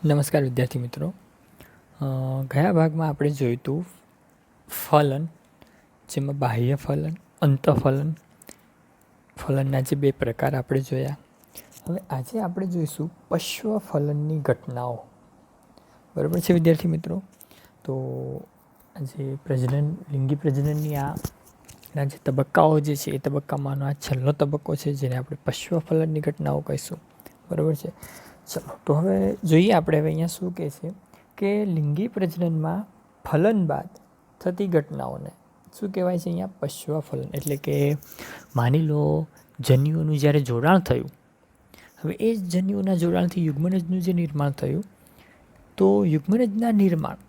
નમસ્કાર વિદ્યાર્થી મિત્રો. ગયા ભાગમાં આપણે જોયું હતું ફલન, જેમાં બાહ્ય ફલન, અંતઃફલન, ફલનના જે બે પ્રકાર આપણે જોયા. હવે આજે આપણે જોઈશું પશ્વ ફલનની ઘટનાઓ. બરાબર છે વિદ્યાર્થી મિત્રો? તો આજે લિંગી પ્રજનનની આ જે તબક્કાઓ જે છે એ તબક્કામાંનો આ છેલ્લો તબક્કો છે, જેને આપણે પશ્વ ફલનની ઘટનાઓ કહીશું. બરાબર છે. ચલો, તો હવે જોઈએ આપણે હવે અહીંયા શું કહે છે કે લિંગી પ્રજનનમાં ફલન બાદ થતી ઘટનાઓને શું કહેવાય છે? અહીંયા પશ્વ ફલન. એટલે કે માની લો જન્યુઓનું જ્યારે જોડાણ થયું, હવે એ જન્યુઓના જોડાણથી યુગ્મનજનું જે નિર્માણ થયું, તો યુગ્મનજના નિર્માણ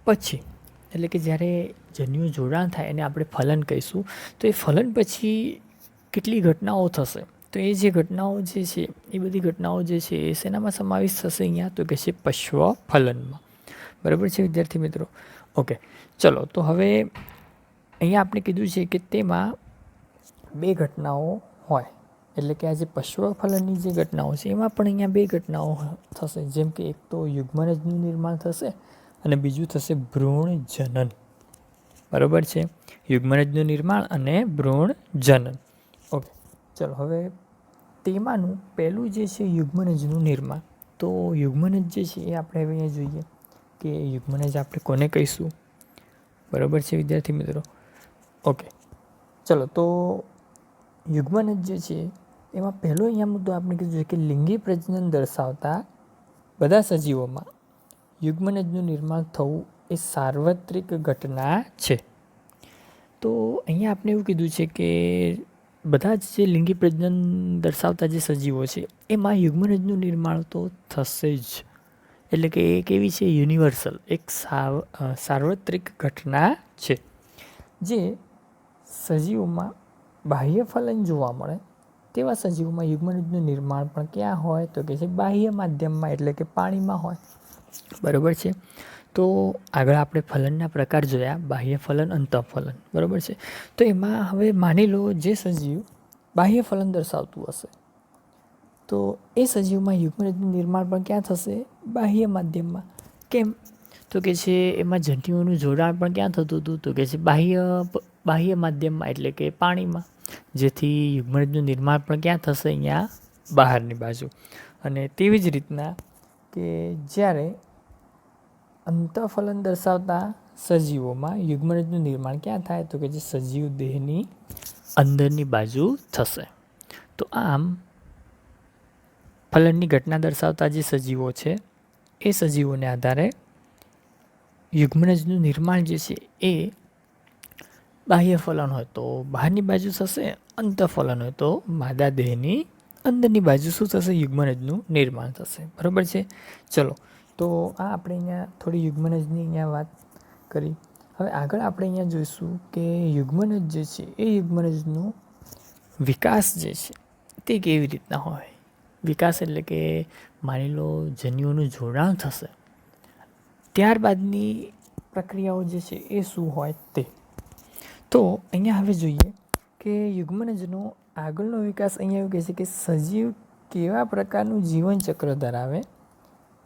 પછી, એટલે કે જ્યારે જન્યુઓ જોડાણ થાય એને આપણે ફલન કહીશું. તો એ ફલન પછી કેટલી ઘટનાઓ થશે? તો એ જે ઘટનાઓ જે છે એ બધી ઘટનાઓ જે છે એ શેનામાં સમાવેશ થશે અહીંયા? તો કે છે પશ્વ ફલનમાં. બરાબર છે વિદ્યાર્થી મિત્રો? ઓકે, ચલો, તો હવે અહીંયા આપણે કીધું છે કે તેમાં બે ઘટનાઓ હોય. એટલે કે આ જે પશ્વ ફલનની જે ઘટનાઓ છે એમાં પણ અહીંયા બે ઘટનાઓ થશે. જેમ કે એક તો યુગ્મનજનું નિર્માણ થશે અને બીજું થશે ભ્રૂણ જનન. બરાબર છે? યુગ્મનજનું નિર્માણ અને ભ્રૂણ જનન. ઓકે, ચલો, હવે તેમાંનું પહેલું જે છે યુગ્મનજનું નિર્માણ. તો યુગ્મનજ જે છે એ આપણે હવે અહીંયા જોઈએ કે યુગ્મનજ આપણે કોને કહીશું? બરાબર છે વિદ્યાર્થી મિત્રો? ઓકે, ચલો, તો યુગ્મનજ જે છે એમાં પહેલો અહીંયા મુદ્દો આપણે કીધું છે કે લિંગી પ્રજનન દર્શાવતા બધા સજીવોમાં યુગ્મનજનું નિર્માણ થવું એ સાર્વત્રિક ઘટના છે. તો અહીંયા આપણે એવું કીધું છે કે બધા જ જે લિંગી પ્રજનન દર્શાવતા જે સજીવો છે એમાં યુગ્મનજનું નિર્માણ તો થશે જ. એટલે કે એ કેવી છે? યુનિવર્સલ, એક સાર્વત્રિક ઘટના છે. જે સજીવોમાં બાહ્ય ફલન જોવા મળે તેવા સજીવોમાં યુગ્મનજનું નિર્માણ પણ ક્યાં હોય? તો કે છે બાહ્ય માધ્યમમાં, એટલે કે પાણીમાં હોય. બરાબર છે? તો આગળ આપણે ફલનના પ્રકાર જોયા, બાહ્ય ફલન, અંતઃફલન. બરાબર છે? તો એમાં હવે માની લો જે સજીવ બાહ્ય ફલન દર્શાવતું હશે, તો એ સજીવમાં યુગ્મનજનું નિર્માણ પણ ક્યાં થશે? બાહ્ય માધ્યમમાં. કેમ? તો કે છે એમાં જન્યુઓનું જોડાણ પણ ક્યાં થતું હતું? તો કે છે બાહ્ય માધ્યમમાં, એટલે કે પાણીમાં. જેથી યુગ્મનજનું નિર્માણ પણ ક્યાં થશે? અહીંયા બહારની બાજુ. અને તેવી જ રીતના કે જ્યારે અંતઃફલન દર્શાવતા સજીવોમાં યુગ્મનજનું નિર્માણ ક્યાં થાય? તો કે જે સજીવ દેહની અંદરની બાજુ થશે. તો આમ ફલનની ઘટના દર્શાવતા જે સજીવો છે એ સજીવોને આધારે યુગ્મનજનું નિર્માણ જે છે એ બાહ્ય ફલન હોય તો બહારની બાજુ થશે, અંતઃફલન હોય તો માદા દેહની અંદરની બાજુ શું થશે? યુગ્મનજનું નિર્માણ થશે. બરાબર છે? ચલો, તો આ આપણે અહીંયા થોડી યુગ્મનજની અહીંયા વાત કરી. હવે આગળ આપણે અહીંયા જોઈશું કે યુગ્મનજ જે છે એ યુગ્મનજનો વિકાસ જે છે તે કેવી રીતના હોય. વિકાસ એટલે કે માની લો જન્યુઓનું જોડાણ થશે, ત્યારબાદની પ્રક્રિયાઓ જે છે એ શું હોય તે. તો અહીંયા હવે જોઈએ કે યુગ્મનજનો આગળનો વિકાસ અહીંયા એવું કહે છે કે સજીવ કેવા પ્રકારનું જીવનચક્ર ધરાવે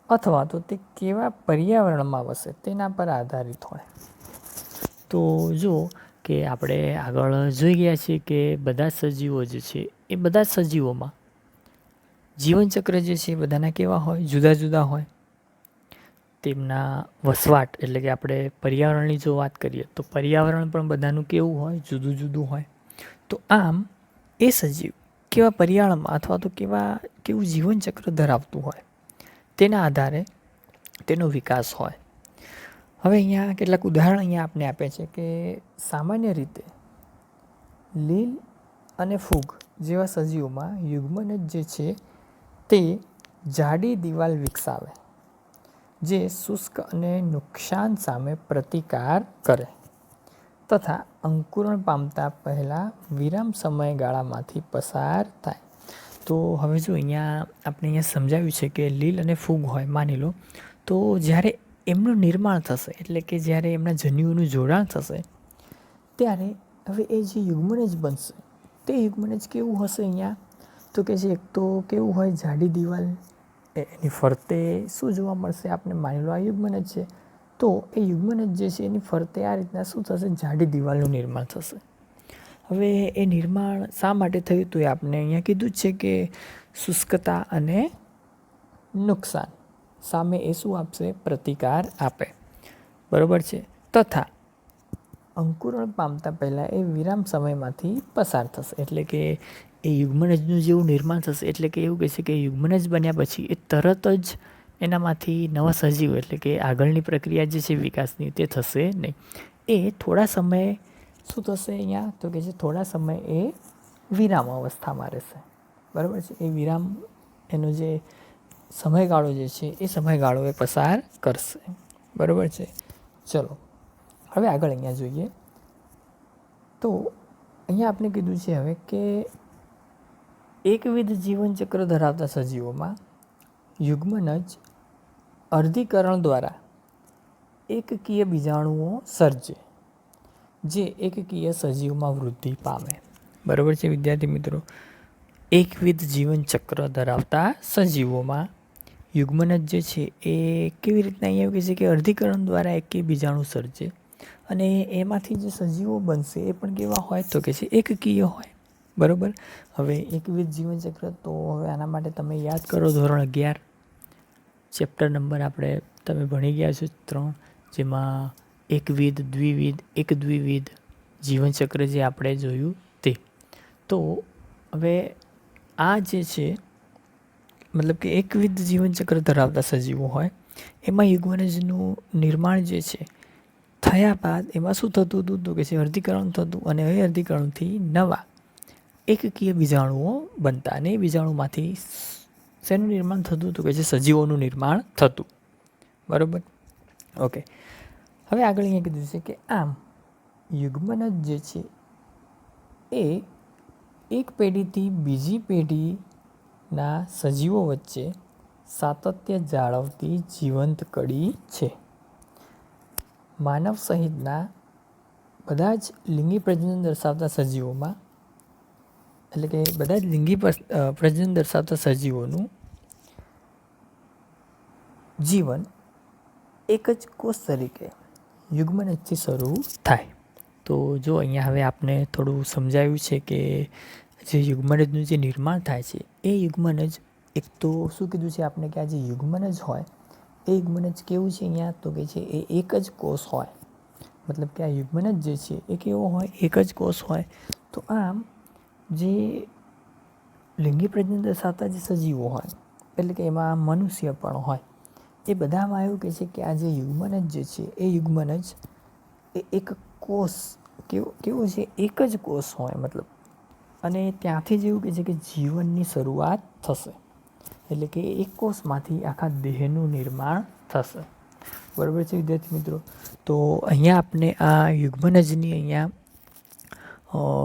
અથવા તો તે કેવા પર્યાવરણમાં વસે તેના પર આધારિત હોય. તો જો કે આપણે આગળ જોઈ ગયા છીએ કે બધા સજીવો જે છે એ બધા સજીવોમાં જીવનચક્ર જે છે એ બધાના કેવા હોય? જુદા જુદા હોય. તેમના વસવાટ, એટલે કે આપણે પર્યાવરણની જો વાત કરીએ તો પર્યાવરણ પણ બધાનું કેવું હોય? જુદું જુદું હોય. તો આમ એ સજીવ કેવા પર્યાવરણમાં અથવા તો કેવું જીવનચક્ર ધરાવતું હોય તેના આધારે તેનો વિકાસ હોય. હવે અહીંયા કેટલાક ઉદાહરણ અહીંયા આપણે આપે છે કે સામાન્ય રીતે લીલ અને ફૂગ જેવા સજીવોમાં યુગ્મનજ જે છે તે જાડી દિવાલ વિકસાવે જે શુષ્ક અને નુકસાન સામે પ્રતિકાર કરે તથા અંકુરણ પામતા પહેલાં વિરામ સમયગાળામાંથી પસાર થાય. તો હવે જો અહીંયા આપણે અહીંયા સમજાવ્યું છે કે લીલ અને ફૂગ હોય, માની લો, તો જ્યારે એમનું નિર્માણ થશે, એટલે કે જ્યારે એમના જન્યુઓનું જોડાણ થશે, ત્યારે હવે એ જે યુગ્મનજ બનશે તે યુગ્મનજ કેવું હશે અહીંયા? તો કે જે એક તો કેવું હોય? જાડી દિવાલ એની ફરતે શું જોવા મળશે આપણે? માની લો આ યુગ્મનજ છે, તો એ યુગ્મનજ જે છે એની ફરતે આ રીતના શું થશે? જાડી દિવાલનું નિર્માણ થશે. હવે એ નિર્માણ શા માટે થયું? તો એ આપણે અહીંયા કીધું જ છે કે શુષ્કતા અને નુકસાન સામે એ શું આપશે? પ્રતિકાર આપે. બરાબર છે. તથા અંકુરણ પામતા પહેલાં એ વિરામ સમયમાંથી પસાર થશે. એટલે કે એ યુગ્મનજનું જેવું નિર્માણ થશે, એટલે કે એવું કહેશે કે યુગ્મનજ બન્યા પછી એ તરત જ એનામાંથી નવા સજીવ, એટલે કે આગળની પ્રક્રિયા જે છે વિકાસની, તે થશે નહીં. એ થોડા સમયે શું થશે અહીંયા? તો કે છે થોડા સમય એ વિરામ અવસ્થામાં રહેશે. બરાબર છે. એ વિરામ એનો જે સમયગાળો જે છે એ સમયગાળો એ પસાર કરશે. બરાબર છે. ચલો હવે આગળ અહીંયા જોઈએ તો અહીંયા આપણે કીધું છે હવે કે એકવિધ જીવનચક્ર ધરાવતા સજીવોમાં યુગ્મનજ અર્ધીકરણ દ્વારા એકકીય બીજાણુઓ સર્જે, જે એકકીય સજીવમાં વૃદ્ધિ પામે. બરાબર છે વિદ્યાર્થી મિત્રો. એકવિધ જીવનચક્ર ધરાવતા સજીવોમાં યુગ્મનજ જે છે એ કેવી રીતના અહીંયા કહે છે કે અર્ધીકરણ દ્વારા એકકીય બીજાણુ સર્જે, અને એમાંથી જે સજીવો બનશે એ પણ કેવા હોય? તો કે છે એકકીય હોય. બરાબર. હવે એકવિધ જીવનચક્ર, તો હવે આના માટે તમે યાદ કરો ધોરણ 11 ચેપ્ટર નંબર આપણે તમે ભણી ગયા છો 3, જેમાં એકવિધ, દ્વિવિધ, એકદ્વિવિધ જીવનચક્ર જે આપણે જોયું તે. તો હવે આ જે છે મતલબ કે એકવિધ જીવનચક્ર ધરાવતા સજીવો હોય એમાં યુગ્મનજનું નિર્માણ જે છે થયા બાદ એમાં શું થતું હતું? તો કે છે અર્ધીકરણ થતું, અને એ અર્ધીકરણથી નવા એકકીય બીજાણુઓ બનતા, અને એ બીજાણુમાંથી શેનું નિર્માણ થતું? તો કે છે સજીવોનું નિર્માણ થતું. બરાબર. ઓકે. હવે આગળ અહીંયા કીધું છે કે આમ યુગ્મનજ જે છે એ એક પેઢીથી બીજી પેઢીના સજીવો વચ્ચે સાતત્ય જાળવતી જીવંત કડી છે. માનવ સહિતના બધા જ લિંગી પ્રજનન દર્શાવતા સજીવોમાં, એટલે કે બધા જ લિંગી પ્રજનન દર્શાવતા સજીવોનું જીવન એક જ કોષ તરીકે યુગ્મનજથી શરૂ થાય. તો જો અહીંયા હવે આપને થોડું સમજાવ્યું છે કે જે યુગ્મનજનું જે નિર્માણ થાય છે એ યુગ્મનજ, એક તો શું કીધું છે આપણે કે આ જે યુગ્મનજ હોય એ યુગ્મનજ કેવું છે અહીંયા? તો કે છે એ એક જ કોષ હોય. મતલબ કે આ યુગ્મનજ જે છે એ કેવો હોય? એક જ કોષ હોય. તો આમ જે લિંગી પ્રજનન દર્શાવતા જે સજીવો હોય, એટલે કે એમાં મનુષ્ય પણ હોય, એ બધામાં એવું કહે છે કે આ જે યુગ્મનજ જે છે એ યુગ્મનજ એ એક કોષ કેવો છે? એક જ કોષ હોય મતલબ. અને ત્યાંથી જ એવું કહે છે કે જીવનની શરૂઆત થશે. એટલે કે એક કોષમાંથી આખા દેહનું નિર્માણ થશે. બરાબર છે વિદ્યાર્થી મિત્રો. તો અહીંયા આપણે આ યુગ્મનજની અહીંયા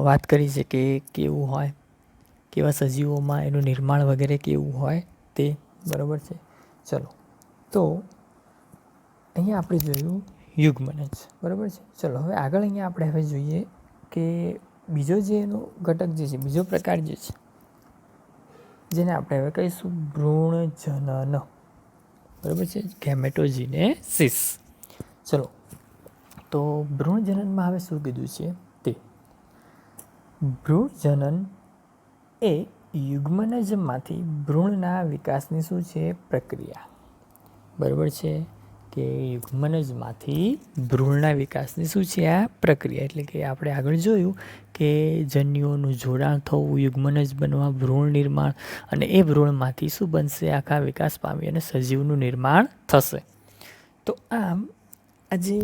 વાત કરી છે કે કેવું હોય, કેવા સજીવોમાં એનું નિર્માણ વગેરે કેવું હોય તે. બરાબર છે. ચલો તો અહીંયા આપણે જોયું યુગ્મનજ. બરાબર છે. ચલો હવે આગળ અહીંયા આપણે હવે જોઈએ કે બીજો જે એનો ઘટક જે છે, બીજો પ્રકાર જે છે, જેને આપણે હવે કહીશું ભ્રૂણજનન. બરાબર છે. ગેમેટોજીનેસિસ. ચલો તો ભ્રૂણજનનમાં હવે શું કીધું છે તે. ભ્રૂણજનન એ યુગ્મનજમાંથી ભ્રૂણના વિકાસની શું છે? પ્રક્રિયા. બરાબર છે કે યુગ્મનજમાંથી ભ્રૂણના વિકાસની શું છે? આ પ્રક્રિયા. એટલે કે આપણે આગળ જોયું કે જન્યુઓનું જોડાણ થવું, યુગ્મનજ બનવા, ભ્રૂણ નિર્માણ, અને એ ભ્રૂણમાંથી શું બનશે? આખા વિકાસ પામી અને સજીવનું નિર્માણ થશે. તો આમ આ જે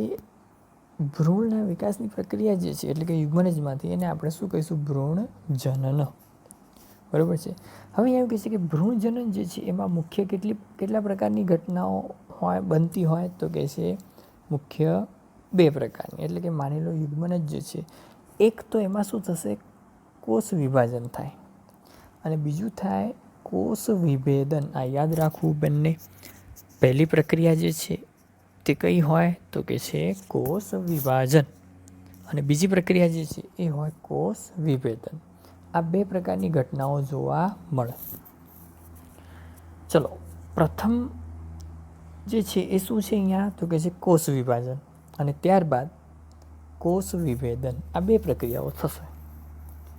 ભ્રૂણના વિકાસની પ્રક્રિયા જે છે, એટલે કે યુગ્મનજમાંથી, એને આપણે શું કહીશું? ભ્રૂણજનન. બરાબર છે. હવે એવું કહે છે કે ભ્રૂણજનન જે છે એમાં મુખ્ય કેટલા પ્રકારની ઘટનાઓ બનતી હોય? તો કહે છે મુખ્ય 2 પ્રકારની. એટલે કે માની લો યુગ્મનજ જે છે, એક તો એમાં શું થશે? કોષ વિભાજન થાય, અને બીજું થાય કોષ વિભેદન. આ યાદ રાખવું બંને. પહેલી પ્રક્રિયા જે છે તે કઈ હોય? તો કે છે કોષ વિભાજન, અને બીજી પ્રક્રિયા જે છે એ હોય કોષ વિભેદન. આ 2 પ્રકારની ઘટનાઓ જોવા મળે. ચલો પ્રથમ જે છે એ શું છે અહીંયા તો કે છે કોષ વિભાજન અને ત્યારબાદ કોષ વિભેદન. આ બે પ્રક્રિયાઓ થશે,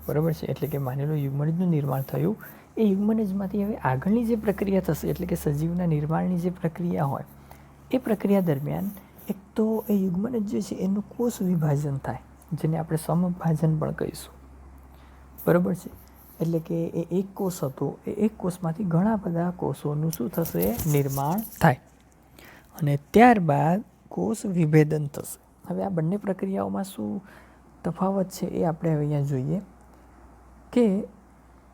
બરાબર છે. એટલે કે માની લો યુગ્મનજનું નિર્માણ થયું, એ યુગ્મનજમાંથી હવે આગળની જે પ્રક્રિયા થશે એટલે કે સજીવના નિર્માણની જે પ્રક્રિયા હોય એ પ્રક્રિયા દરમિયાન એક તો એ યુગ્મનજ જે છે એનું કોષ વિભાજન થાય, જેને આપણે સમભાજન પણ કહીશું, બરાબર છે. એટલે કે એ એક કોષ હતો, એ એક કોષમાંથી ઘણા બધા કોષોનું શું થશે, નિર્માણ થાય અને ત્યારબાદ કોષ વિભેદન થશે. હવે આ બંને પ્રક્રિયાઓમાં શું તફાવત છે એ આપણે હવે અહીંયા જોઈએ કે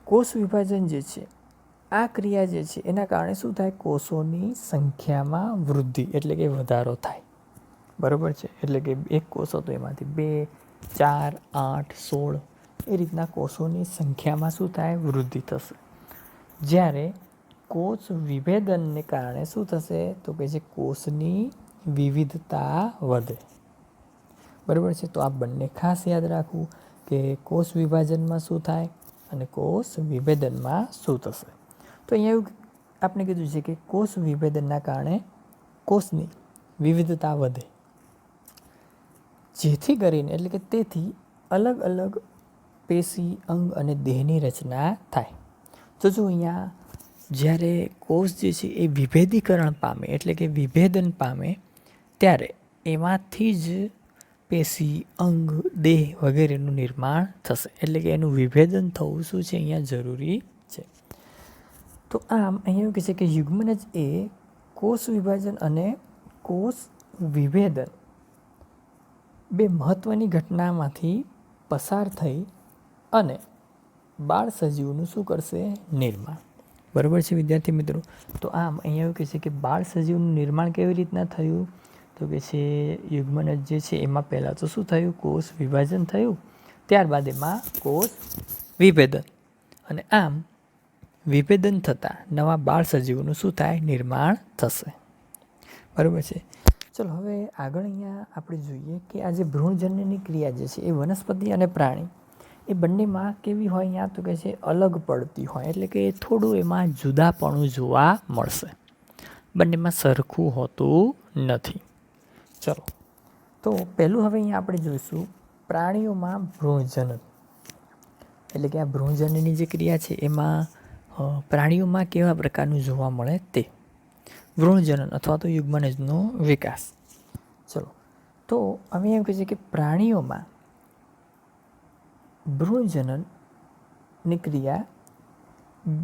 કોષ વિભાજન જે છે આ ક્રિયા જે છે એના કારણે શું થાય, કોષોની સંખ્યામાં વૃદ્ધિ એટલે કે વધારો થાય, બરાબર છે. એટલે કે એક કોષ હતો એમાંથી 2, 4, 8, 16 એ રીતના કોષોની સંખ્યામાં શું થાય, વૃદ્ધિ થશે. જ્યારે કોષ વિભેદનને કારણે શું થશે તો કે જે કોષની વિવિધતા વધે, બરાબર છે. તો આ બંને ખાસ યાદ રાખવું કે કોષ વિભાજનમાં શું થાય અને કોષ વિભેદનમાં શું થશે. તો અહીંયા એવું આપણે કીધું છે કે કોષ વિભેદનના કારણે કોષની વિવિધતા વધે, જેથી કરીને એટલે કે તેથી અલગ અલગ પેશી, અંગ અને દેહની રચના થાય. તો જો અહીંયા જ્યારે કોષ જે છે એ વિભેદીકરણ પામે એટલે કે વિભેદન પામે ત્યારે એમાંથી જ પેશી, અંગ, દેહ વગેરેનું નિર્માણ થશે. એટલે કે એનું વિભેદન થવું શું છે, અહીંયા જરૂરી છે. તો આમ અહીંયા એવું કહે છે કે યુગ્મનજ એ કોષ વિભાજન અને કોષ વિભેદન બે મહત્ત્વની ઘટનામાંથી પસાર થઈ અને બાળ સજીવનું શું કરશે, નિર્માણ, બરાબર છે વિદ્યાર્થી મિત્રો. તો આમ અહીંયા એવું કહે છે કે બાળ સજીવનું નિર્માણ કેવી રીતના થયું તો કે છે યુગ્મનજ જે છે એમાં પહેલાં તો શું થયું, કોષ વિભાજન થયું, ત્યારબાદ એમાં કોષ વિભેદન અને આમ વિભેદન થતાં નવા બાળ સજીવનું શું થાય, નિર્માણ થશે, બરાબર છે. ચલો હવે આગળ અહીંયા આપણે જોઈએ કે આ જે ભ્રૂણજનનની ક્રિયા જે છે એ વનસ્પતિ અને પ્રાણી એ બંનેમાં કેવી હોય, અહીંયા તો કે છે અલગ પડતી હોય. એટલે કે થોડું એમાં જુદાપણું જોવા મળશે, બંનેમાં સરખું હોતું નથી. ચલો તો પહેલું હવે અહીંયા આપણે જોઈશું પ્રાણીઓમાં ભ્રૂણજનન. એટલે કે આ ભ્રૂણજનનની જે ક્રિયા છે એમાં પ્રાણીઓમાં કેવા પ્રકારનું જોવા મળે તે ભ્રૂણજનન અથવા તો યુગ્મનજનો વિકાસ. ચલો તો અમે એમ કહે છે કે પ્રાણીઓમાં ભ્રૂણજનનની ક્રિયા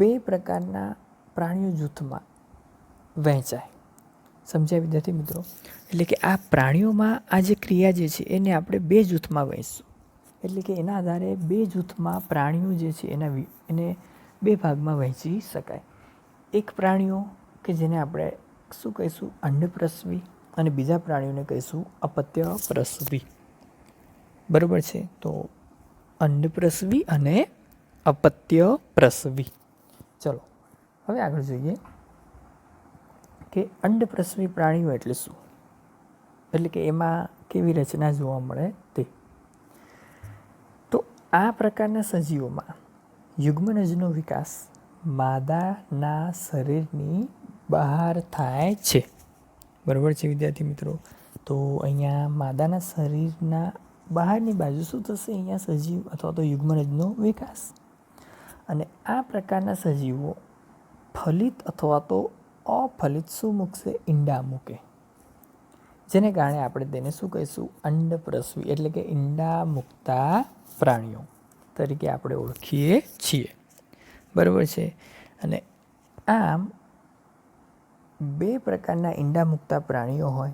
બે પ્રકારના પ્રાણીઓ જૂથમાં વહેંચાય. સમજ્યા વિદ્યાર્થી મિત્રો? એટલે કે આ પ્રાણીઓમાં આ જે ક્રિયા જે છે એને આપણે બે જૂથમાં વહેંચશું. એટલે કે એના આધારે બે જૂથમાં પ્રાણીઓ જે છે એને બે ભાગમાં વહેંચી શકાય. એક પ્રાણીઓ કે જેને આપણે શું કહીશું, અંડપ્રસવી, અને બીજા પ્રાણીઓને કહીશું અપત્યપ્રસવી, બરાબર છે. તો અંડપ્રસવી અને અપત્યપ્રસવી. ચલો હવે આગળ જોઈએ કે અંડપ્રસવી પ્રાણીઓ એટલે શું, એટલે કે એમાં કેવી રચના જોવા મળે તે. તો આ પ્રકારના સજીવોમાં યુગ્મનજનો વિકાસ માદાના શરીરની બહાર થાય છે, બરાબર છે વિદ્યાર્થી મિત્રો. તો અહીંયા માદાના શરીરના બહારની બાજુ શું થશે, અહીંયા સજીવ અથવા તો યુગ્મનજનો વિકાસ. અને આ પ્રકારના સજીવો ફલિત અથવા તો અફલિત શું મૂકશે, ઈંડા મૂકે, જેને કારણે આપણે તેને શું કહીશું, અંડપ્રસવી એટલે કે ઈંડા મૂકતા પ્રાણીઓ તરીકે આપણે ઓળખીએ છીએ, બરાબર છે. અને આમ બે પ્રકારના ઈંડા મૂકતા પ્રાણીઓ હોય,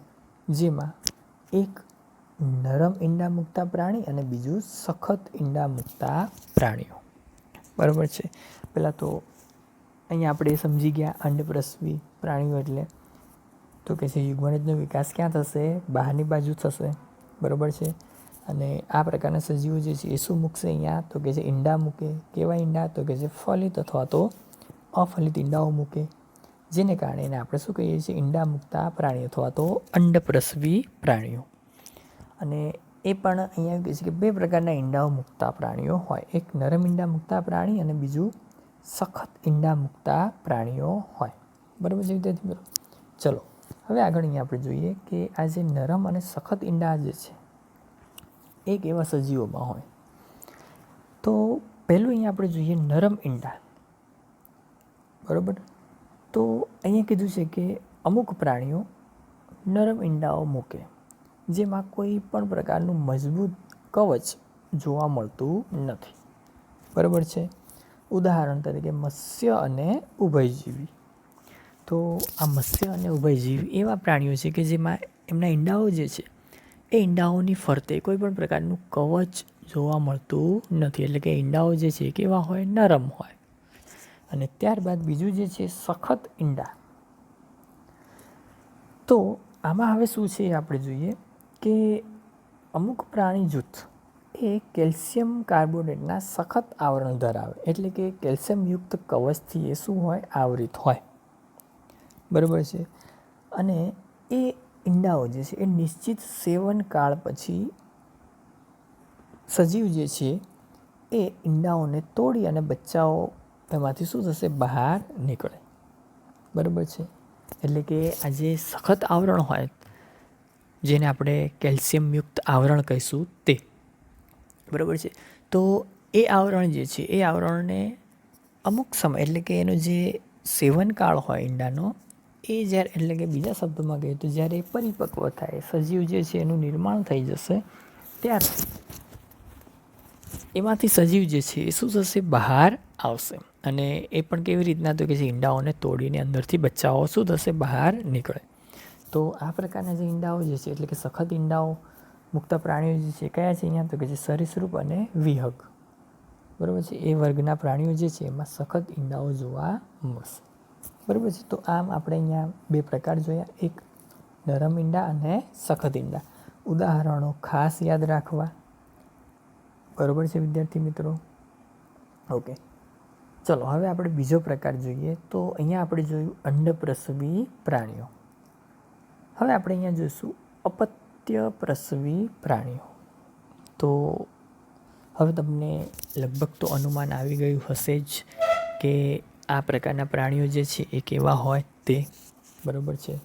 જેમાં એક નરમ ઈંડા મૂકતા પ્રાણી અને બીજું સખત ઈંડા મૂકતા પ્રાણીઓ, બરાબર છે. પહેલાં તો અહીંયા આપણે સમજી ગયા અંડપ્રસવી પ્રાણીઓ એટલે તો કે છે યુગ્મનજનો વિકાસ ક્યાં થશે, બહારની બાજુ થશે, બરાબર છે. અને આ પ્રકારના સજીવો જે છે એ શું મૂકશે, અહીંયા તો કે છે ઈંડા મૂકે. કેવા ઈંડા તો કે છે ફલિત અથવા તો અફલિત ઈંડાઓ મૂકે, જેને કારણે એને આપણે શું કહીએ છીએ, ઈંડા મૂકતા પ્રાણીઓ અથવા તો અંડપ્રસવી પ્રાણીઓ. અને એ પણ અહીંયા કહે છે કે બે પ્રકારના ઈંડાઓ મૂકતા પ્રાણીઓ હોય, એક નરમ ઈંડા મૂકતા પ્રાણી અને બીજું સખત ઈંડા મૂકતા પ્રાણીઓ હોય, બરાબર છે વિદ્યાર્થી મિત્રો? ચલો હવે આગળ અહીંયા આપણે જોઈએ કે આ જે નરમ અને સખત ઈંડા જે છે એ કેવા સજીવોમાં હોય. તો પહેલું અહીંયા આપણે જોઈએ નરમ ઈંડા. બરાબર, તો અહીંયા કીધું છે કે અમુક પ્રાણીઓ નરમ ઈંડાઓ મૂકે જેમાં કોઈ પણ પ્રકારનું મજબૂત કવચ જોવા મળતું નથી. બરાબર છે. ઉદાહરણ તરીકે મત્સ્ય અને ઉભયજીવી. તો આ મત્સ્ય અને ઉભયજીવી એવા પ્રાણીઓ છે કે જેમાં એમના ઈંડાઓ જે છે એ ઈંડાઓની ફરતે કોઈ પણ પ્રકારનું કવચ જોવા મળતું નથી. એટલે કે ઈંડાઓ જે છે કેવા હોય? નરમ હોય. અને ત્યારબાદ બીજું જે છે સખત ઈંડા. તો આમાં હવે શું છે આપણે જોઈએ કે અમુક પ્રાણી જૂથ એ કેલ્શિયમ કાર્બોનેટના સખત આવરણ ધરાવે. એટલે કે કેલ્શિયમયુક્ત કવચથી એ શું હોય? આવરિત હોય. બરાબર છે. અને એ ઈંડાઓ જે છે એ નિશ્ચિત સેવનકાળ પછી સજીવ જે છે એ ઈંડાઓને તોડી અને બચ્ચાઓ એમાંથી શું થશે? બહાર નીકળે. બરાબર છે. એટલે કે આ જે સખત આવરણ હોય જેને આપણે કેલ્શિયમયુક્ત આવરણ કહીશું તે. બરાબર છે. તો એ આવરણ જે છે એ આવરણને અમુક સમય એટલે કે એનો જે સેવનકાળ હોય ઈંડાનો એ જ્યારે એટલે કે બીજા શબ્દોમાં કહીએ તો જ્યારે એ પરિપક્વ થાય સજીવ જે છે એનું નિર્માણ થઈ જશે ત્યારે એમાંથી સજીવ જે છે એ શું થશે? બહાર આવશે. અને એ પણ કેવી રીતના? તો કે જે ઈંડાઓને તોડીને અંદરથી બચ્ચાઓ શું થશે? બહાર નીકળે. તો આ પ્રકારના જે ઈંડાઓ જે છે એટલે કે સખત ઈંડાઓ મુક્ત પ્રાણીઓ જે છે કયા છે અહીંયા? તો કે જે સરીસૃપ અને વિહંગ. બરાબર છે. એ વર્ગના પ્રાણીઓ જે છે એમાં સખત ઈંડાઓ જોવા મળશે. બરાબર છે. તો આમ આપણે અહીંયા બે પ્રકાર જોયા, એક નરમ ઈંડા અને સખત ઈંડા. ઉદાહરણો ખાસ યાદ રાખવા. બરાબર છે વિદ્યાર્થી મિત્રો? ઓકે, ચલો હવે આપણે બીજો પ્રકાર જોઈએ. તો અહીંયા આપણે જોયું અંડપ્રસવી પ્રાણીઓ. હવે આપણે અહીંયા જોઈશું અપત્ય પ્રસવી પ્રાણીઓ. તો હવે તમને લગભગ તો અનુમાન આવી ગયું હશે જ કે આ પ્રકારના પ્રાણીઓ જે છે એ કેવા હોય તે. બરાબર છે.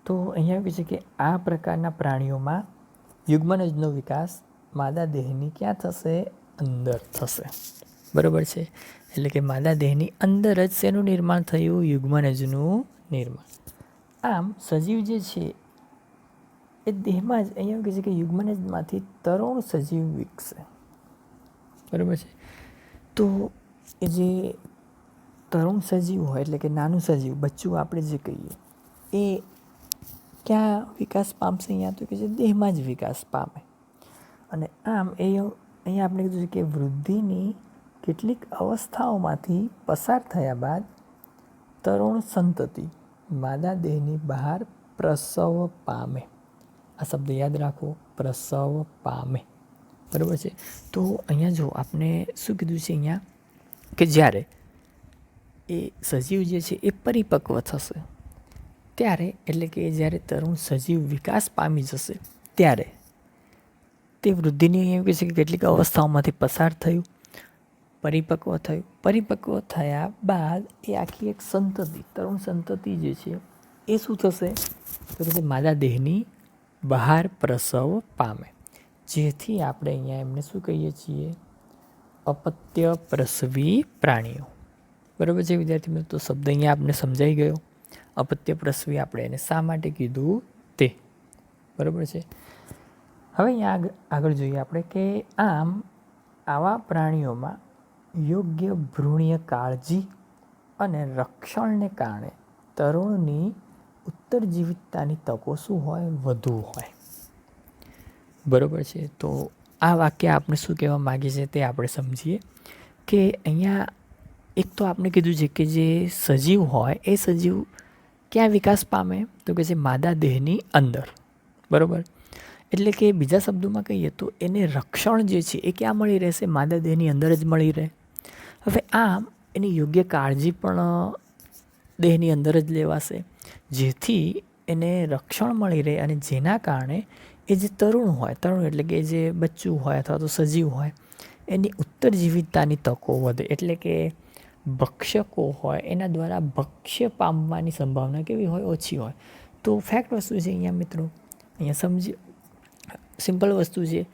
તો અહીંયા એવું છે કે આ પ્રકારના પ્રાણીઓમાં યુગ્મનજનો વિકાસ માદા દેહની ક્યાં થશે? અંદર થશે. બરાબર છે. એટલે કે માદા દેહની અંદર જ શેનું નિર્માણ થયું? યુગ્મનજનું નિર્માણ. આમ સજીવ જે છે એ દેહમાં જ અહીંયા કહે છે કે યુગ્મનજમાંથી તરુણ સજીવ વિકસે. બરાબર છે. તો એ જે તરુણ સજીવ હોય એટલે કે નાનું સજીવ બચ્ચું આપણે જે કહીએ એ ક્યાં વિકાસ પામશે? અહીંયા તો કે છે દેહમાં જ વિકાસ પામે. અને આમ એ અહીંયા આપણે કીધું છે કે વૃદ્ધિની કેટલીક અવસ્થાઓમાંથી પસાર થયા બાદ તરુણ સંતતિ માદા દેહની બહાર પ્રસવ પામે. આ શબ્દ યાદ રાખો, પ્રસવ પામે. બરાબર છે. તો અહીંયા જો આપણે શું કીધું છે અહીંયા કે જ્યારે એ સજીવ જે છે એ પરિપક્વ થશે ત્યારે એટલે કે જ્યારે તરુણ સજીવ વિકાસ પામી જશે ત્યારે તે વૃદ્ધિની એવું કહે છે કે કેટલીક અવસ્થાઓમાંથી પસાર થયું, પરિપક્વ થયું. પરિપક્વ થયા બાદ એ આખી એક સંતતિ તરુણ સંતતિ જે છે એ શું થશે? તો કે માદા દેહની બહાર પ્રસવ પામે. જેથી આપણે અહીંયા એમને શું કહીએ છીએ? અપત્ય પ્રસવી પ્રાણીઓ. બરાબર છે વિદ્યાર્થી મિત્રો? તો શબ્દ અહીંયા આપણે સમજાઈ ગયો. અપત્ય પ્રસવી આપણે એને શા માટે કીધું તે. બરાબર છે. હવે અહીંયા આગળ જોઈએ આપણે કે આમ આવા પ્રાણીઓમાં યોગ્ય ભ્રૂણીય કાળજી અને રક્ષણને કારણે તરુણની ઉત્તરજીવિતતાની તકો શું હોય? વધુ હોય. બરાબર છે. તો આ વાક્ય આપણે શું કહેવા માગીએ છીએ તે આપણે સમજીએ કે અહીંયા એક તો આપણે કીધું છે કે જે સજીવ હોય એ સજીવ ક્યાં વિકાસ પામે? તો કે છે માદા દેહની અંદર. બરાબર. એટલે કે બીજા શબ્દોમાં કહીએ તો એને રક્ષણ જે છે એ ક્યાં મળી રહેશે? માદા દેહની અંદર જ મળી રહે. હવે આમ એની યોગ્ય કાળજી પણ દેહની અંદર જ લેવાશે જેથી એને રક્ષણ મળી રહે અને જેના કારણે એ જે તરુણ હોય, તરુણ એટલે કે જે બચ્ચું હોય અથવા તો સજીવ હોય એની ઉત્તરજીવિતતાની તકો વધે. એટલે કે ભક્ષકો હોય એના દ્વારા ભક્ષ્ય પામવાની સંભાવના કેવી હોય? ઓછી હોય. તો ફેક્ટ વસ્તુ છે અહીંયા મિત્રો, અહીંયા સમજી સિમ્પલ વસ્તુ છે.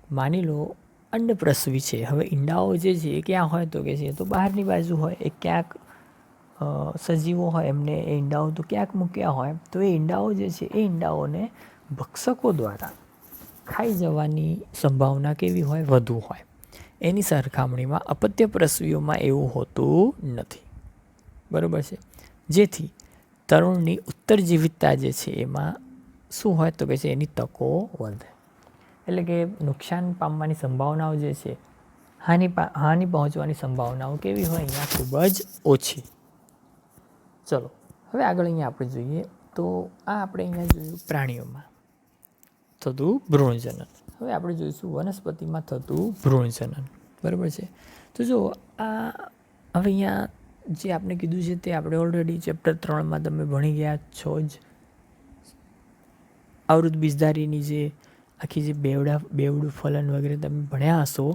માની લો અંડપ્રસવી છે. હવે ઈંડાઓ જે છે એ ક્યાં હોય? તો કે છે તો બહારની બાજુ હોય. એ ક્યાંક સજીવો હોય એમને એ ઈંડાઓ તો ક્યાંક મૂક્યા હોય. તો એ ઈંડાઓ જે છે એ ઈંડાઓને ભક્ષકો દ્વારા ખાઈ જવાની સંભાવના કેવી હોય? વધુ હોય. એની સરખામણીમાં અપત્ય પ્રસવીઓમાં એવું હોતું નથી. બરાબર છે. જેથી તરુણની ઉત્તરજીવિતતા જે છે એમાં શું હોય? તો કે છે એની તકો વધે. એટલે કે નુકસાન પામવાની સંભાવનાઓ જે છે, હાનિ પહોંચવાની સંભાવનાઓ કેવી હોય? અહીંયા ખૂબ જ ઓછી. ચલો હવે આગળ અહીંયા આપણે જોઈએ તો આ આપણે અહીંયા જોયું પ્રાણીઓમાં થતું ભ્રૂણજનન. હવે આપણે જોઈશું વનસ્પતિમાં થતું ભ્રૂણજનન. બરાબર છે. તો જો આ હવે અહીંયા જે આપણે કીધું છે તે આપણે ઓલરેડી ચેપ્ટર 3માં તમે ભણી ગયા છો જ. આવૃત બીજધારીની જે આખી જે બેવડું ફલન વગેરે તમે ભણ્યા હશો,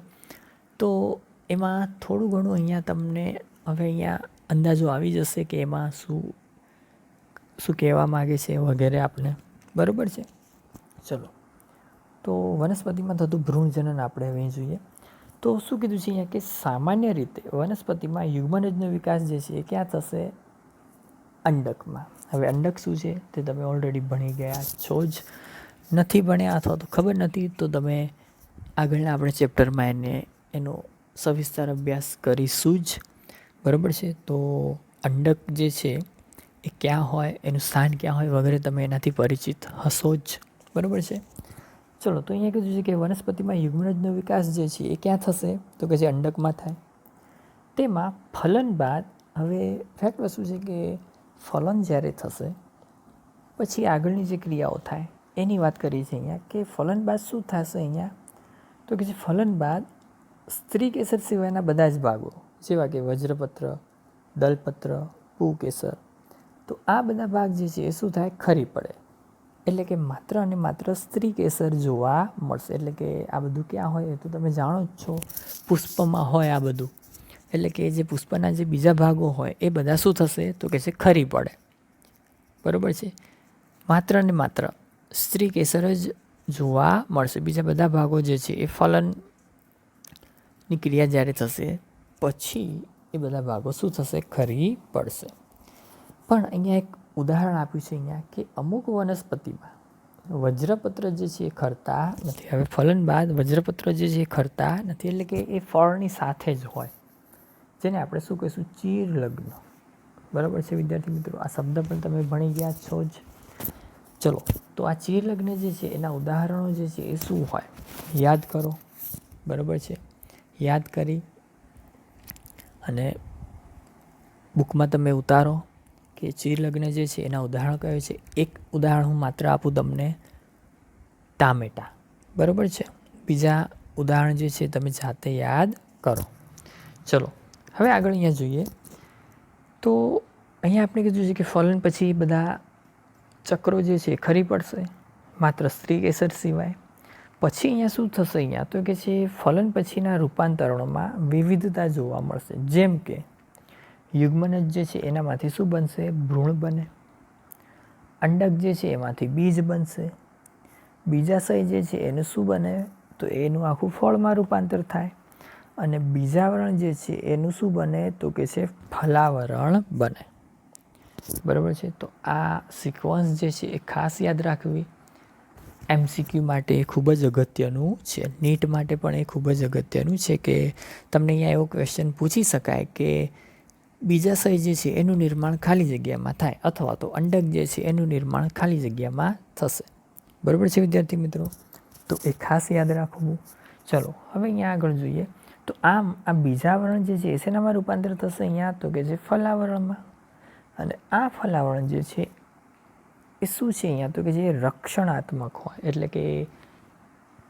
તો એમાં થોડું ઘણું અહીંયા તમને હવે અહીંયા અંદાજો આવી જશે કે એમાં શું કહેવા માગે છે વગેરે આપણે. બરાબર છે. ચલો તો વનસ્પતિમાં થતું ભ્રૂણજનન આપણે હવે જોઈએ. તો શું કીધું છે અહીંયા કે સામાન્ય રીતે વનસ્પતિમાં યુગ્મનજનો વિકાસ જે છે એ ક્યાં થશે? અંડકમાં. હવે અંડક શું છે તે તમે ઓલરેડી ભણી ગયા છો જ. નથી ભણ્યા અથવા તો ખબર નથી તો તમે આગળના આપણે ચેપ્ટરમાં એનો સવિસ્તાર અભ્યાસ કરીશું જ. બરાબર છે. તો અંડક જે છે એ ક્યાં હોય, એનું સ્થાન ક્યાં હોય વગેરે તમે એનાથી પરિચિત હશો જ. બરાબર છે. ચલો તો અહીંયા કીધું છે કે વનસ્પતિમાં યુગ્મનજનો વિકાસ જે છે એ ક્યાં થશે? તો કે જે અંડકમાં થાય. તેમાં ફલન બાદ હવે ફેક્ટ વસ્તુ છે કે ફલન જ્યારે થશે પછી આગળની જે ક્રિયાઓ થાય એની વાત કરી છે અહીંયા કે ફલન બાદ શું થશે અહીંયા? તો કે જે ફલન બાદ સ્ત્રી કેસર સિવાયના બધા જ ભાગો જેવા કે વજ્રપત્ર, દલપત્ર, પુકેસર, તો આ બધા ભાગ જે છે એ શું થાય? ખરી પડે. એટલે કે માત્ર અને માત્ર સ્ત્રી કેસર જોવા મળશે. એટલે કે આ બધું ક્યાં હોય? તો તમે જાણો જ છો, પુષ્પમાં હોય આ બધું. એટલે કે જે પુષ્પના જે બીજા ભાગો હોય એ બધા શું થશે? તો કે છે ખરી પડે. બરાબર છે. માત્ર ને માત્ર સ્ત્રી કેસર જ જોવા મળશે. બીજા બધા ભાગો જે છે એ ફલનની ક્રિયા જ્યારે થશે પછી એ બધા ભાગો શું થશે? ખરી પડશે. પણ અહીંયા એક ઉદાહરણ આપ્યું છે અહીંયા કે અમુક વનસ્પતિમાં વજ્રપત્ર જે છે એ ખરતા નથી. હવે ફલન બાદ વજ્રપત્ર જે છે એ ખરતા નથી. એટલે કે એ ફળની સાથે જ હોય, જેને આપણે શું કહીશું? ચીરલગ્ન. બરાબર છે વિદ્યાર્થી મિત્રો, આ શબ્દ પણ તમે ભણી ગયા છો જ. ચલો તો આ ચીરલગ્ન જે છે એના ઉદાહરણો જે છે એ શું હોય? યાદ કરો. બરાબર છે. યાદ કરી અને બુકમાં તમે ઉતારો કે ચીરલગ્ન જે છે એના ઉદાહરણ કયો છે. એક ઉદાહરણ હું માત્ર આપું તમને, ટામેટા. બરાબર છે. બીજા ઉદાહરણ જે છે તમે જાતે યાદ કરો. ચલો હવે આગળ અહીંયા જોઈએ તો અહીંયા આપણે કીધું છે કે ફલન પછી બધા ચક્રો જે છે ખરી પડશે માત્ર સ્ત્રી કેસર સિવાય. પછી અહીંયા શું થશે? અહીંયા તો કે છે ફલન પછીના રૂપાંતરણોમાં વિવિધતા જોવા મળશે. જેમ કે યુગ્મનજ જે છે એનામાંથી શું બનશે? ભ્રૂણ બને. અંડક જે છે એમાંથી બીજ બનશે. બીજાશય જે છે એનું શું બને? તો એનું આખું ફળમાં રૂપાંતર થાય. અને બીજાવરણ જે છે એનું શું બને? તો કે છે ફલાવરણ બને. બરાબર છે. તો આ સિક્વન્સ જે છે એ ખાસ યાદ રાખવી. MCQ માટે ખૂબ જ અગત્યનું છે. નીટ માટે પણ એ ખૂબ જ અગત્યનું છે કે તમને અહીંયા એવો ક્વેશ્ચન પૂછી શકાય કે બીજાશય જે છે એનું નિર્માણ ખાલી જગ્યામાં થાય અથવા તો અંડક જે છે એનું નિર્માણ ખાલી જગ્યામાં થશે. બરાબર છે વિદ્યાર્થી મિત્રો, તો એ ખાસ યાદ રાખવું. ચલો હવે અહીંયા આગળ જોઈએ તો આ બીજાવરણ જે છે એ શેનામાં રૂપાંતર થશે? અહીંયા તો કે છે ફલાવરણમાં. અને આ ફલાવરણ જે છે એ શું છે? અહીંયા તો કે જે રક્ષણાત્મક હોય. એટલે કે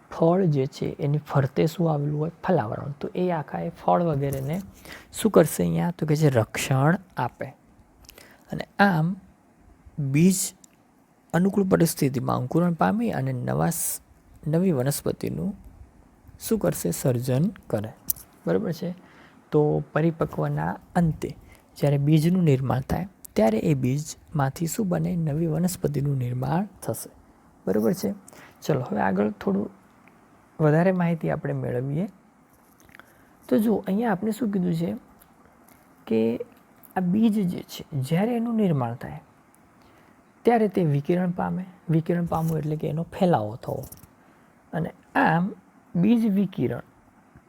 ફળ જે છે એની ફરતે શું આવેલું હોય? ફલાવરણ. તો એ આખા એ ફળ વગેરેને શું કરશે? અહીંયા તો કે જે રક્ષણ આપે. અને આમ બીજ અનુકૂળ પરિસ્થિતિમાં અંકુરણ પામી અને નવી વનસ્પતિનું શું કરશે? સર્જન કરે. બરાબર છે. તો પરિપક્વના અંતે જ્યારે બીજનું નિર્માણ થાય ત્યારે એ બીજમાંથી શું બને, નવી વનસ્પતિનું નિર્માણ થશે. બરાબર છે. ચલો હવે આગળ થોડું વધારે માહિતી આપણે મેળવીએ. તો જો અહીંયા આપણે શું કીધું છે કે આ બીજ જે છે જ્યારે એનું નિર્માણ થાય ત્યારે તે વિકિરણ પામે. વિકિરણ પામવું એટલે કે એનો ફેલાવો થવો. અને આમ બીજ વિકિરણ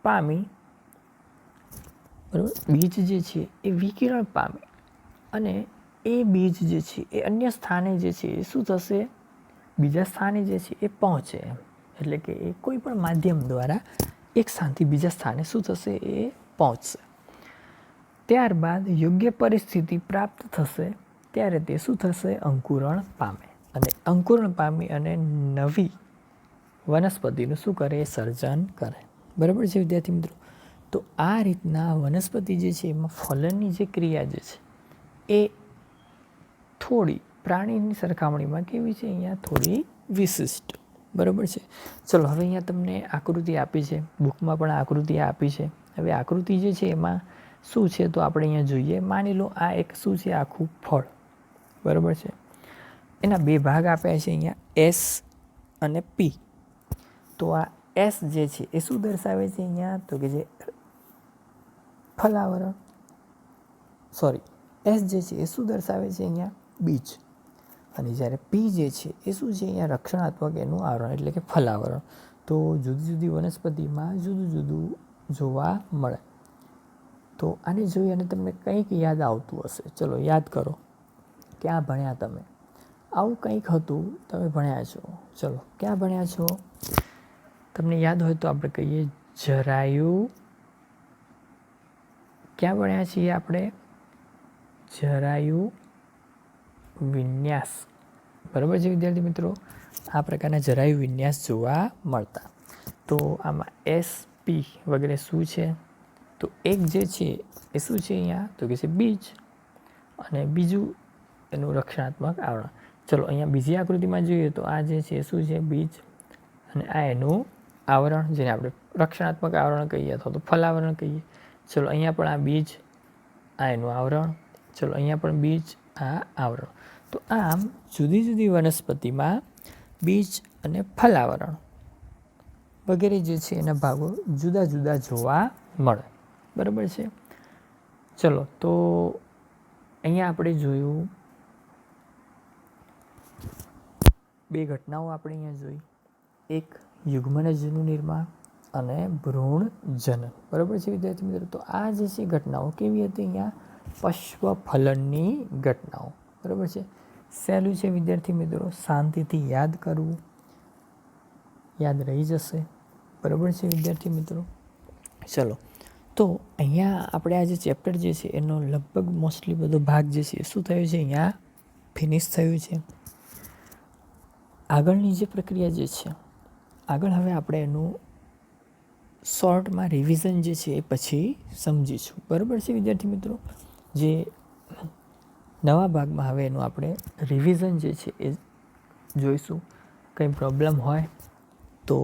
પામી, બરાબર, બીજ જે છે એ વિકિરણ પામે અને એ બીજ જે છે એ અન્ય સ્થાને જે છે એ શું થશે, બીજા સ્થાને જે છે એ પહોંચે. એટલે કે એ કોઈ પણ માધ્યમ દ્વારા એક સ્થાનથી બીજા સ્થાને શું થશે, એ પહોંચશે. ત્યારબાદ યોગ્ય પરિસ્થિતિ પ્રાપ્ત થશે ત્યારે તે શું થશે, અંકુરણ પામે. અને અંકુરણ પામી અને નવી વનસ્પતિનું શું કરે, સર્જન કરે. બરાબર છે વિદ્યાર્થી મિત્રો. તો આ રીતના વનસ્પતિ જે છે એમાં ફલનની જે ક્રિયા જે છે એ થોડી પ્રાણીની સરખામણીમાં કેવી છે, અહીંયા થોડી વિશિષ્ટ. બરાબર છે. ચલો હવે અહીંયા તમને આકૃતિ આપી છે, બુકમાં પણ આકૃતિ આપી છે. હવે આકૃતિ જે છે એમાં શું છે તો આપણે અહીંયા જોઈએ. માની લો આ એક શું છે, આખું ફળ. બરાબર છે. એના બે ભાગ આપ્યા છે અહીંયા, એસ અને પી. તો આ એસ જે છે એ શું દર્શાવે છે અહીંયા, તો કે જે ફલાવરણ, સોરી, એસ જે છે એ શું દર્શાવે છે અહીંયા, બીજ. અને જ્યારે પી જે છે એ શું છે અહીંયા, રક્ષણાત્મક એનું આવરણ એટલે કે ફલાવરણ. તો જુદી જુદી વનસ્પતિમાં જુદું જુદું જોવા મળે. તો આને જોઈ અને તમને કંઈક યાદ આવતું હશે. ચલો યાદ કરો, ક્યાં ભણ્યા તમે? આવું કંઈક હતું, તમે ભણ્યા છો. ચલો ક્યાં ભણ્યા છો? તમને યાદ હોય તો આપણે કહીએ જરાયુ. ક્યાં ભણ્યા છીએ આપણે? જરાયુ વિન્યાસ. બરાબર છે વિદ્યાર્થી મિત્રો. આ પ્રકારના જરાયુ વિન્યાસ જોવા મળતા. તો આમાં એસ પી વગેરે શું છે, તો એક જે છે એ શું છે અહીંયા, તો કે છે બીજ અને બીજું એનું રક્ષણાત્મક આવરણ. ચલો અહીંયા બીજી આકૃતિમાં જોઈએ તો આ જે છે શું છે, બીજ અને આ એનું આવરણ, જેને આપણે રક્ષણાત્મક આવરણ કહીએ અથવા તો ફલાવરણ કહીએ. ચલો અહીંયા પણ આ બીજ, આ એનું આવરણ. ચલો અહીંયા પણ બીજ, આ આવરણ. તો આમ જુદી જુદી વનસ્પતિમાં બીજ અને ફલાવરણ વગેરે જે છે એના ભાગો જુદા જુદા જોવા મળે. બરાબર છે. ચલો તો અહીંયા આપણે જોયું બે ઘટનાઓ આપણે અહીંયા જોઈ. એક યુગ્મનજનું નિર્માણ અને ભ્રૂણ જનન. બરાબર છે વિદ્યાર્થી મિત્રો. તો આ જે છે ઘટનાઓ કેવી હતી અહીંયા, પશ્વ ફલનની ઘટનાઓ. બરાબર છે. સહેલું છે વિદ્યાર્થી મિત્રો, શાંતિથી યાદ કરવું, યાદ રહી જશે. બરાબર છે વિદ્યાર્થી મિત્રો. ચલો તો અહીંયા આપણે આ જે ચેપ્ટર જે છે એનો લગભગ મોસ્ટલી બધો ભાગ જે છે શું થયું છે, અહીંયા ફિનિશ થયું છે. આગળની જે પ્રક્રિયા જે છે, આગળ હવે આપણે એનું શોર્ટમાં રિવિઝન જે છે એ પછી સમજીશું. બરાબર છે વિદ્યાર્થી મિત્રો. જે નવા ભાગમાં હવે એનું આપણે રિવિઝન જે છે એ જોઈશું. કંઈ પ્રોબ્લેમ હોય તો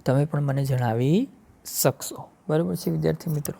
તમે પણ મને જણાવી શકશો. બરાબર છે વિદ્યાર્થી મિત્રો.